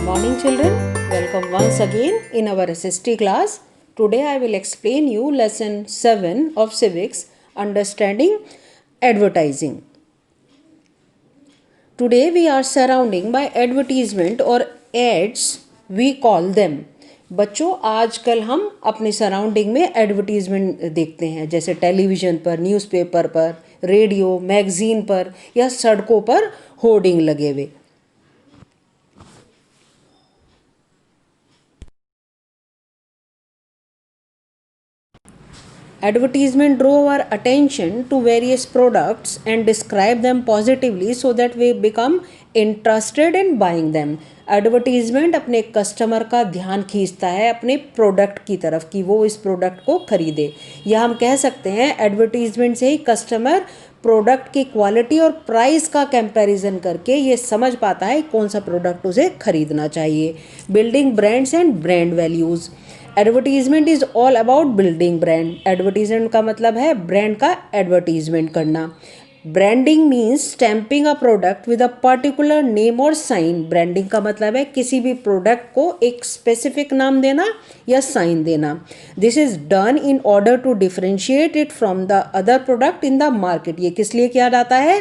Morning children, welcome once again in our SST class. Today I will explain you lesson 7 of civics, understanding advertising. Today we are surrounding by advertisement or ads we call them. बच्चों आजकल हम अपने surrounding में advertisement देखते हैं, जैसे television पर, newspaper पर, रेडियो, मैगज़ीन पर या सड़कों पर होर्डिंग लगे हुए. Advertisement draw our attention to various products and describe them positively so that we become interested in buying them. Advertisement अपने कस्टमर का ध्यान खींचता है अपने प्रोडक्ट की तरफ कि वो इस प्रोडक्ट को खरीदे, या हम कह सकते हैं एडवर्टीज़मेंट से ही कस्टमर प्रोडक्ट की क्वालिटी और प्राइस का कंपैरिजन करके ये समझ पाता है कौन सा प्रोडक्ट उसे खरीदना चाहिए. Building brands and brand values. Advertisement is all about building brand. Advertisement का मतलब है ब्रांड का एडवर्टीजमेंट करना. Branding means stamping a product with a particular name और साइन. ब्रांडिंग का मतलब है किसी भी प्रोडक्ट को एक स्पेसिफिक नाम देना या साइन देना. This is done in order to differentiate it from the other product in the market. ये किस लिए किया जाता है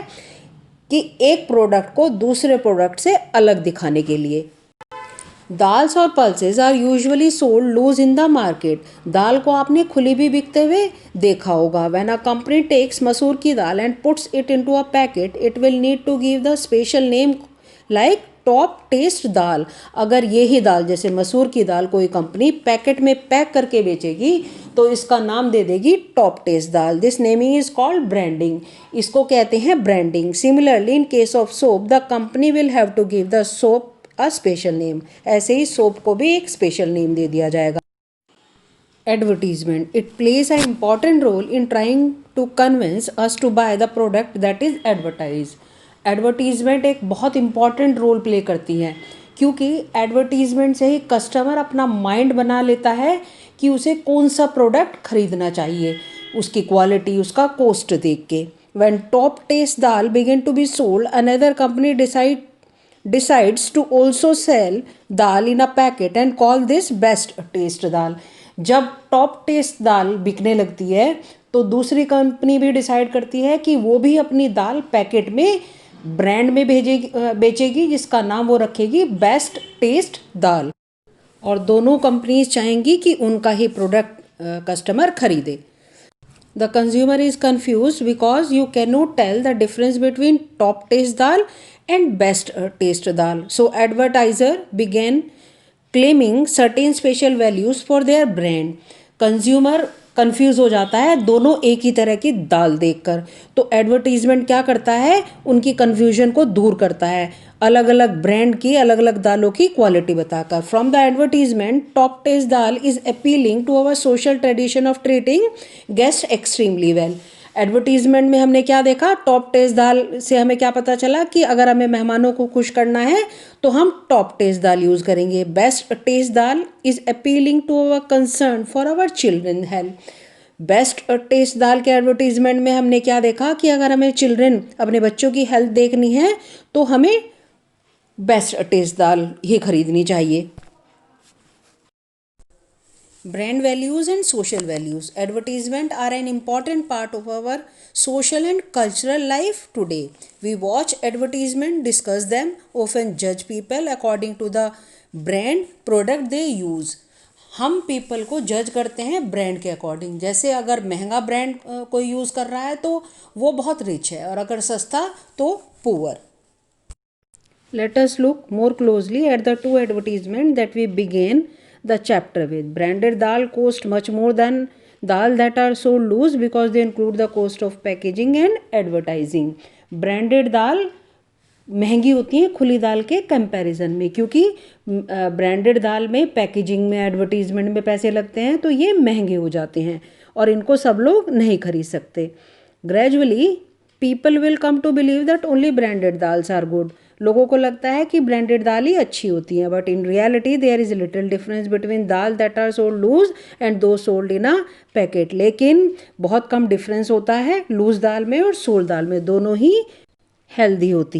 कि एक प्रोडक्ट को दूसरे प्रोडक्ट से अलग दिखाने के लिए. दाल्स और pulses are usually sold loose in the market. दाल को आपने खुली भी बिकते हुए देखा होगा. When a company takes masoor की dal and puts it into a packet, it will need to give the special name like Top Taste dal. अगर ये ही दाल, जैसे मसूर की दाल, कोई कंपनी पैकेट में पैक करके बेचेगी तो इसका नाम दे देगी Top Taste dal. This naming is called branding. इसको कहते हैं branding. Similarly in case of soap, the company will have to give the soap a special name. ऐसे ही सोप को भी एक स्पेशल नेम दे दिया जाएगा. Advertisement, it plays a important role in trying to convince us to buy the product that is advertise. Advertisement एक बहुत इंपॉर्टेंट रोल प्ले करती है, क्योंकि एडवर्टीजमेंट से ही कस्टमर अपना माइंड बना लेता है कि उसे कौन सा प्रोडक्ट खरीदना चाहिए, उसकी क्वालिटी, उसका कॉस्ट देख के. When Top Taste dal begin to be sold, another company decides to also sell dal in a packet and call this best taste dal. जब टॉप टेस्ट दाल बिकने लगती है तो दूसरी कंपनी भी डिसाइड करती है कि वो भी अपनी दाल पैकेट में ब्रांड में बेचेगी जिसका नाम वो रखेगी बेस्ट टेस्ट दाल. और दोनों कंपनीज चाहेंगी कि उनका ही प्रोडक्ट कस्टमर खरीदे. The consumer is confused because you cannot tell the difference between top taste dal and best taste dal. So advertiser began claiming certain special values for their brand. Consumer confuse हो जाता है दोनों एक ही तरह की दाल देखकर. तो एडवर्टीजमेंट क्या करता है, उनकी कन्फ्यूजन को दूर करता है अलग अलग ब्रांड की अलग अलग दालों की क्वालिटी बताकर. From the advertisement, Top Taste dal is appealing to our social tradition of treating guest extremely well. Advertisement में हमने क्या देखा, टॉप टेस्ट दाल से हमें क्या पता चला कि अगर हमें मेहमानों को खुश करना है तो हम टॉप टेस्ट दाल यूज़ करेंगे. Best Taste dal is appealing to our concern for our children health. Best Taste dal के एडवर्टीजमेंट में हमने क्या देखा कि अगर हमें चिल्ड्रन, अपने बच्चों की हेल्थ देखनी है तो हमें बेस्ट टेस्ट दाल ही खरीदनी चाहिए. Brand values and social values. Advertisement are an important part of our social and cultural life today. We watch advertisement, discuss them, often judge people according to the brand product they use. हम people को जज करते हैं brand के according. जैसे अगर महंगा brand कोई यूज़ कर रहा है तो वो बहुत रिच है, और अगर सस्ता तो poor. Let us look more closely at the two advertisements that we began the chapter with. Branded dal cost much more than dal that are sold loose because they include the cost of packaging and advertising. Branded दाल महंगी होती है खुली दाल के comparison में, क्योंकि branded दाल में packaging में, advertisement में पैसे लगते हैं तो ये महंगे हो जाते हैं और इनको सब लोग नहीं खरीद सकते. Gradually people will come to believe that only branded dals are good. लोगों को लगता है कि ब्रांडेड दाल ही अच्छी होती हैं, but in reality there is little difference between dal that are sold loose and those sold in a packet. लेकिन बहुत कम डिफरेंस होता है लूज दाल में और सोल्ड दाल में. दोनों ही हेल्दी होती हैं.